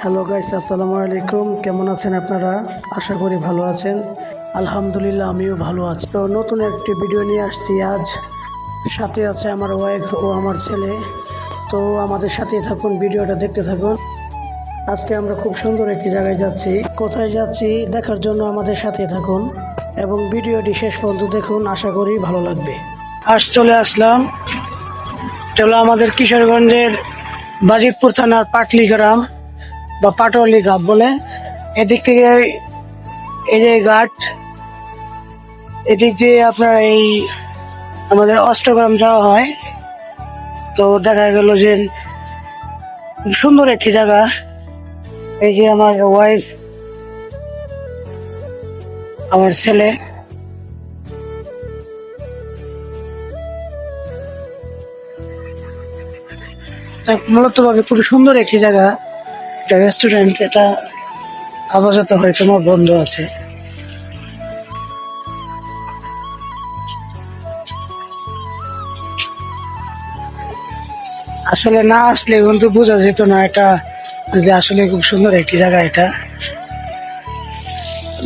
Hello guys, আসসালামু আলাইকুম। কেমন আছেন আপনারা? আশা করি ভালো আছেন। আলহামদুলিল্লাহ, আমিও ভালো আছি। তো নতুন একটি ভিডিও নিয়ে আসছি আজ। সাথে আছে আমার ওয়াইফ ও আমার ছেলে। তো আমাদের সাথেই থাকুন, ভিডিওটা দেখতে থাকুন। আজকে আমরা খুব সুন্দর একটি জায়গায় যাচ্ছি। কোথায় যাচ্ছি দেখার জন্য আমাদের সাথে থাকুন এবং ভিডিওটি শেষ পর্যন্ত দেখুন, আশা করি ভালো লাগবে। চলে আসলাম, এটা হলো আমাদের কিশোরগঞ্জের বাজিতপুর থানার পাটলি গ্রাম বা পাটওয়ালি ঘাট বলে। এদিক থেকে এই যে ঘাট, এদিক দিয়ে আপনার এই আমাদের অষ্টগ্রাম যাওয়া হয়। তো দেখা গেল যে সুন্দর একটি জায়গা। এই যে আমার ওয়াইফ, আমার ছেলে। মূলত ভাবে খুব সুন্দর একটি জায়গা, একটা রেস্টুরেন্ট। এটা আপাতত হয়তো আমার বন্ধ আছে। আসলে না আসলে কিন্তু বোঝা যেত না এটা যে আসলে খুব সুন্দর একটি জায়গা। এটা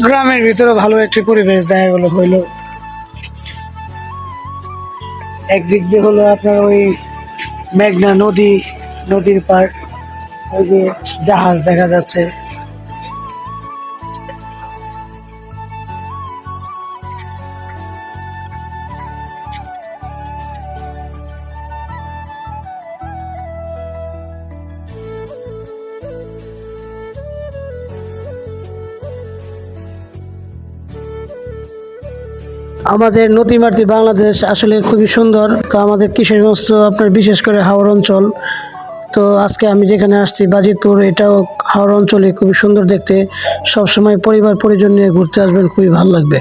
গ্রামের ভিতরে ভালো একটি পরিবেশ দেখা গেল হইলো। একদিক দিয়ে হলো আপনার ওই মেঘনা নদী, নদীর পার, ওই যে জাহাজ দেখা যাচ্ছে। আমাদের নদীমাতৃক বাংলাদেশ আসলে খুবই সুন্দর। তো আমাদের কিশোরগঞ্জ তো আপনার বিশেষ করে হাওড় অঞ্চল। তো আজকে আমি যেখানে আসছি বাজিতপুর, এটাও হাওড় অঞ্চলে খুবই সুন্দর দেখতে। সবসময় পরিবার পরিজন নিয়ে ঘুরতে আসবেন, খুবই ভালো লাগবে।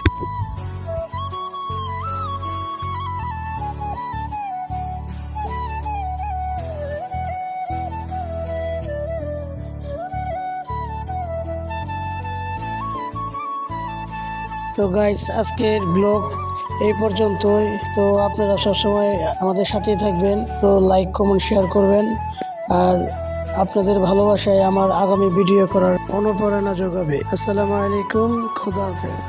তো গাইস, আজকের ব্লগ এই পর্যন্তই। তো আপনারা সবসময় আমাদের সাথেই থাকবেন। তো লাইক, কমেন্ট, শেয়ার করবেন। আর আপনাদের ভালোবাসায় আমার আগামী ভিডিও করার অনুপ্রেরণা যোগাবে। আসসালামু আলাইকুম, খুদা হাফেজ।